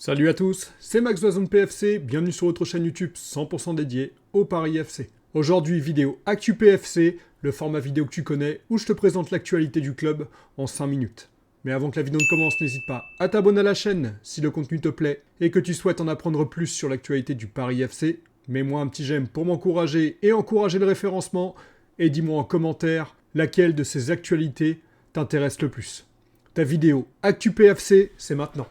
Salut à tous, c'est Max de la Zone PFC, bienvenue sur votre chaîne YouTube 100% dédiée au Paris FC. Aujourd'hui, vidéo Actu PFC, le format vidéo que tu connais, où je te présente l'actualité du club en 5 minutes. Mais avant que la vidéo ne commence, n'hésite pas à t'abonner à la chaîne si le contenu te plaît et que tu souhaites en apprendre plus sur l'actualité du Paris FC. Mets-moi un petit j'aime pour m'encourager et encourager le référencement, et dis-moi en commentaire laquelle de ces actualités t'intéresse le plus. Ta vidéo Actu PFC, c'est maintenant.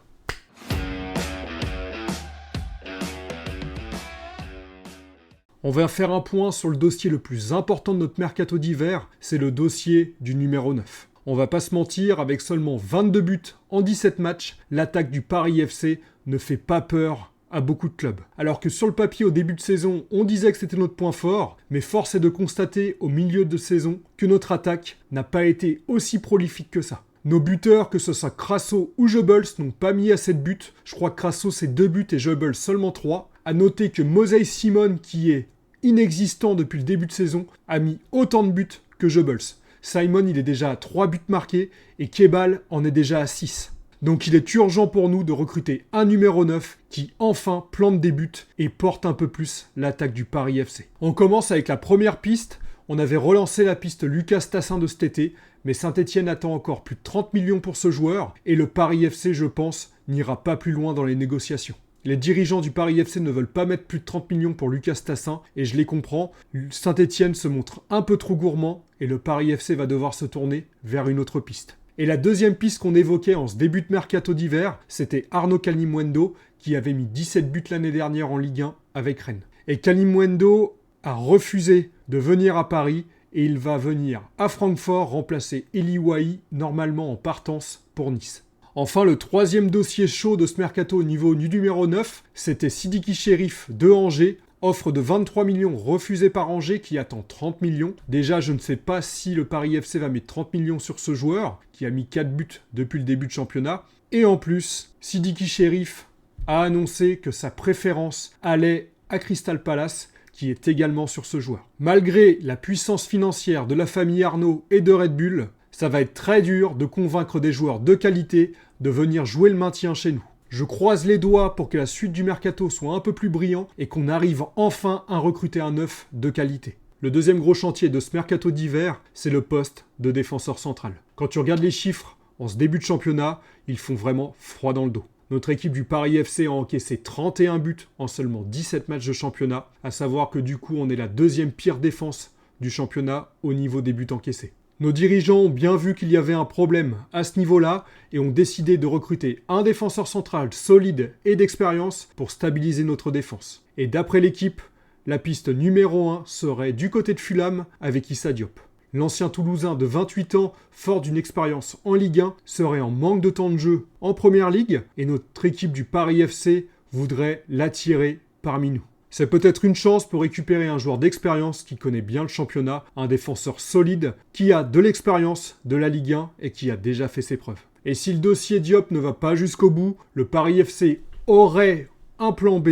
On va faire un point sur le dossier le plus important de notre mercato d'hiver, c'est le dossier du numéro 9. On va pas se mentir, avec seulement 22 buts en 17 matchs, l'attaque du Paris FC ne fait pas peur à beaucoup de clubs. Alors que sur le papier au début de saison, on disait que c'était notre point fort, mais force est de constater au milieu de saison que notre attaque n'a pas été aussi prolifique que ça. Nos buteurs, que ce soit Crasso ou Goebbels, n'ont pas mis assez de buts. Je crois que Crasso c'est 2 buts et Goebbels seulement 3. A noter que Moses Simon, qui est inexistant depuis le début de saison, a mis autant de buts que Goebbels. Simon, il est déjà à 3 buts marqués et Kebal en est déjà à 6. Donc il est urgent pour nous de recruter un numéro 9 qui enfin plante des buts et porte un peu plus l'attaque du Paris FC. On commence avec la première piste. On avait relancé la piste Lucas Tassin de cet été, mais Saint-Etienne attend encore plus de 30 millions pour ce joueur et le Paris FC, je pense, n'ira pas plus loin dans les négociations. Les dirigeants du Paris FC ne veulent pas mettre plus de 30 millions pour Lucas Tassin, et je les comprends. Saint-Etienne se montre un peu trop gourmand, et le Paris FC va devoir se tourner vers une autre piste. Et la deuxième piste qu'on évoquait en ce début de mercato d'hiver, c'était Arnaud Kalimwendo, qui avait mis 17 buts l'année dernière en Ligue 1 avec Rennes. Et Kalimwendo a refusé de venir à Paris, et il va venir à Francfort remplacer Eli Wahi, normalement en partance pour Nice. Enfin, le troisième dossier chaud de ce mercato au niveau du numéro 9, c'était Sidiki Cherif de Angers, offre de 23 millions refusée par Angers qui attend 30 millions. Déjà, je ne sais pas si le Paris FC va mettre 30 millions sur ce joueur, qui a mis 4 buts depuis le début de championnat. Et en plus, Sidiki Cherif a annoncé que sa préférence allait à Crystal Palace, qui est également sur ce joueur. Malgré la puissance financière de la famille Arnaud et de Red Bull, ça va être très dur de convaincre des joueurs de qualité de venir jouer le maintien chez nous. Je croise les doigts pour que la suite du mercato soit un peu plus brillant et qu'on arrive enfin à recruter un neuf de qualité. Le deuxième gros chantier de ce mercato d'hiver, c'est le poste de défenseur central. Quand tu regardes les chiffres en ce début de championnat, ils font vraiment froid dans le dos. Notre équipe du Paris FC a encaissé 31 buts en seulement 17 matchs de championnat, à savoir que du coup on est la deuxième pire défense du championnat au niveau des buts encaissés. Nos dirigeants ont bien vu qu'il y avait un problème à ce niveau-là et ont décidé de recruter un défenseur central solide et d'expérience pour stabiliser notre défense. Et d'après l'équipe, la piste numéro 1 serait du côté de Fulham avec Issa Diop. L'ancien Toulousain de 28 ans, fort d'une expérience en Ligue 1, serait en manque de temps de jeu en Première Ligue et notre équipe du Paris FC voudrait l'attirer parmi nous. C'est peut-être une chance pour récupérer un joueur d'expérience qui connaît bien le championnat, un défenseur solide, qui a de l'expérience de la Ligue 1 et qui a déjà fait ses preuves. Et si le dossier Diop ne va pas jusqu'au bout, le Paris FC aurait un plan B.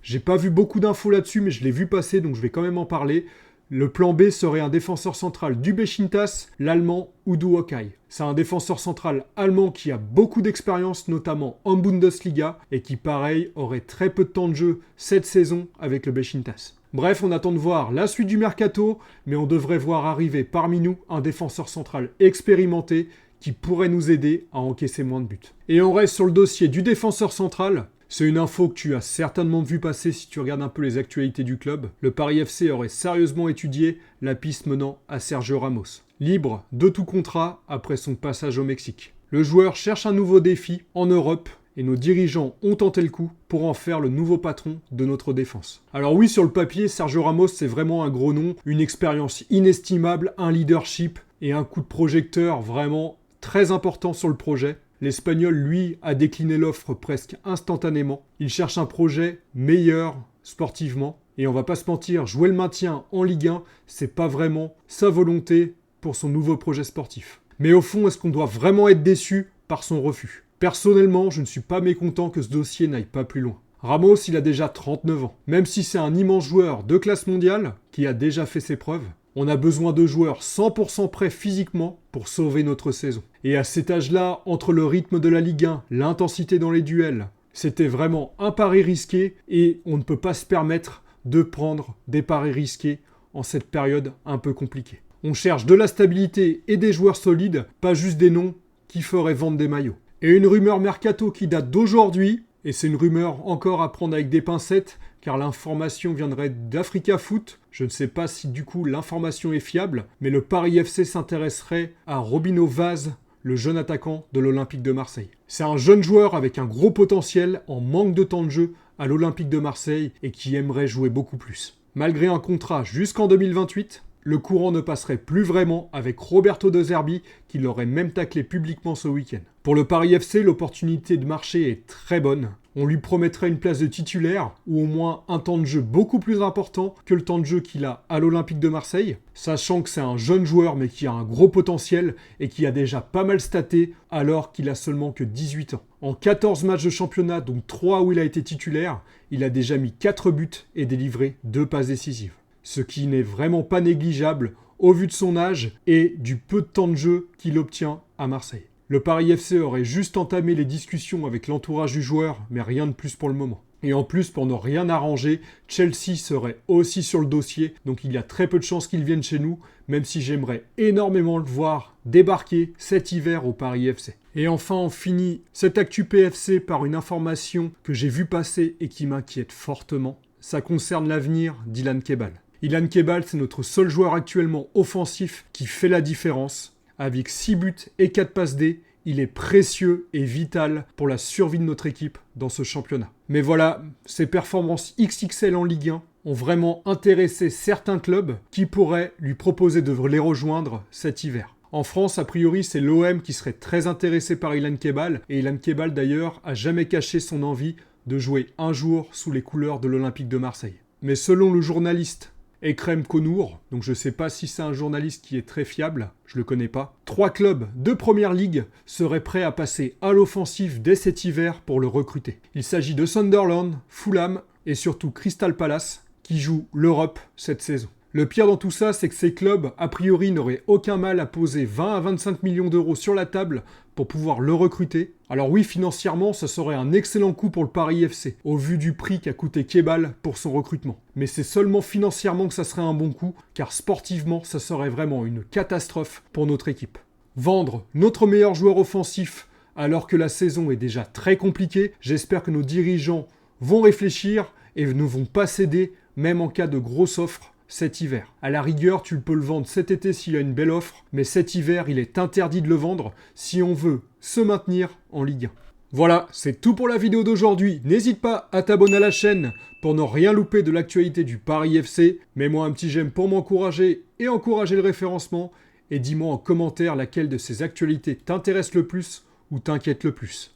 J'ai pas vu beaucoup d'infos là-dessus, mais je l'ai vu passer, donc je vais quand même en parler. Le plan B serait un défenseur central du Beşiktaş, l'allemand Udo Okai. C'est un défenseur central allemand qui a beaucoup d'expérience, notamment en Bundesliga, et qui, pareil, aurait très peu de temps de jeu cette saison avec le Beşiktaş. Bref, on attend de voir la suite du mercato, mais on devrait voir arriver parmi nous un défenseur central expérimenté qui pourrait nous aider à encaisser moins de buts. Et on reste sur le dossier du défenseur central. C'est une info que tu as certainement vu passer si tu regardes un peu les actualités du club. Le Paris FC aurait sérieusement étudié la piste menant à Sergio Ramos. Libre de tout contrat après son passage au Mexique. Le joueur cherche un nouveau défi en Europe et nos dirigeants ont tenté le coup pour en faire le nouveau patron de notre défense. Alors oui, sur le papier, Sergio Ramos c'est vraiment un gros nom, une expérience inestimable, un leadership et un coup de projecteur vraiment très important sur le projet. L'Espagnol, lui, a décliné l'offre presque instantanément. Il cherche un projet meilleur sportivement. Et on va pas se mentir, jouer le maintien en Ligue 1, c'est pas vraiment sa volonté pour son nouveau projet sportif. Mais au fond, est-ce qu'on doit vraiment être déçu par son refus ? Personnellement, je ne suis pas mécontent que ce dossier n'aille pas plus loin. Ramos, il a déjà 39 ans. Même si c'est un immense joueur de classe mondiale, qui a déjà fait ses preuves, on a besoin de joueurs 100% prêts physiquement pour sauver notre saison. Et à cet âge-là, entre le rythme de la Ligue 1, l'intensité dans les duels, C'était vraiment un pari risqué et on ne peut pas se permettre de prendre des paris risqués en cette période un peu compliquée. On cherche de la stabilité et des joueurs solides, pas juste des noms qui feraient vendre des maillots. Et une rumeur mercato qui date d'aujourd'hui, et c'est une rumeur encore à prendre avec des pincettes, car l'information viendrait d'Africa Foot. Je ne sais pas si du coup l'information est fiable, mais le Paris FC s'intéresserait à Robinho Vaz, le jeune attaquant de l'Olympique de Marseille. C'est un jeune joueur avec un gros potentiel, en manque de temps de jeu à l'Olympique de Marseille et qui aimerait jouer beaucoup plus. Malgré un contrat jusqu'en 2028, le courant ne passerait plus vraiment avec Roberto De Zerbi qui l'aurait même taclé publiquement ce week-end. Pour le Paris FC, l'opportunité de marché est très bonne. On lui promettrait une place de titulaire ou au moins un temps de jeu beaucoup plus important que le temps de jeu qu'il a à l'Olympique de Marseille, sachant que c'est un jeune joueur mais qui a un gros potentiel et qui a déjà pas mal staté alors qu'il a seulement que 18 ans. En 14 matchs de championnat, donc 3 où il a été titulaire, il a déjà mis 4 buts et délivré 2 passes décisives. Ce qui n'est vraiment pas négligeable au vu de son âge et du peu de temps de jeu qu'il obtient à Marseille. Le Paris FC aurait juste entamé les discussions avec l'entourage du joueur, mais rien de plus pour le moment. Et en plus, pour ne rien arranger, Chelsea serait aussi sur le dossier, donc il y a très peu de chances qu'il vienne chez nous, même si j'aimerais énormément le voir débarquer cet hiver au Paris FC. Et enfin, on finit cette Actu PFC par une information que j'ai vue passer et qui m'inquiète fortement. Ça concerne l'avenir d'Ilan Kebal. Ilan Kebal, c'est notre seul joueur actuellement offensif qui fait la différence. Avec 6 buts et 4 passes D, il est précieux et vital pour la survie de notre équipe dans ce championnat. Mais voilà, ses performances XXL en Ligue 1 ont vraiment intéressé certains clubs qui pourraient lui proposer de les rejoindre cet hiver. En France, a priori, c'est l'OM qui serait très intéressé par Ilan Kebal, et Ilan Kebal d'ailleurs a jamais caché son envie de jouer un jour sous les couleurs de l'Olympique de Marseille. Mais selon le journaliste Ekrem Konour, donc je ne sais pas si c'est un journaliste qui est très fiable, je le connais pas. 3 clubs de première ligue seraient prêts à passer à l'offensive dès cet hiver pour le recruter. Il s'agit de Sunderland, Fulham et surtout Crystal Palace qui jouent l'Europe cette saison. Le pire dans tout ça, c'est que ces clubs, a priori, n'auraient aucun mal à poser 20 à 25 millions d'euros sur la table pour pouvoir le recruter. Alors oui, financièrement, ça serait un excellent coup pour le Paris FC, au vu du prix qu'a coûté Kebal pour son recrutement. Mais c'est seulement financièrement que ça serait un bon coup, car sportivement, ça serait vraiment une catastrophe pour notre équipe. Vendre notre meilleur joueur offensif alors que la saison est déjà très compliquée, j'espère que nos dirigeants vont réfléchir et ne vont pas céder, même en cas de grosse offre cet hiver. À la rigueur, tu peux le vendre cet été s'il y a une belle offre, mais cet hiver, il est interdit de le vendre si on veut se maintenir en Ligue 1. Voilà, c'est tout pour la vidéo d'aujourd'hui. N'hésite pas à t'abonner à la chaîne pour ne rien louper de l'actualité du Paris FC. Mets-moi un petit j'aime pour m'encourager et encourager le référencement. Et dis-moi en commentaire laquelle de ces actualités t'intéresse le plus ou t'inquiète le plus.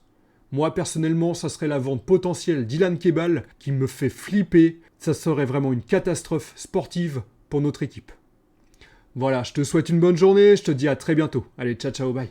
Moi, personnellement, ça serait la vente potentielle d'Ilan Kebal qui me fait flipper. Ça serait vraiment une catastrophe sportive pour notre équipe. Voilà, je te souhaite une bonne journée, je te dis à très bientôt. Allez, ciao, ciao, bye.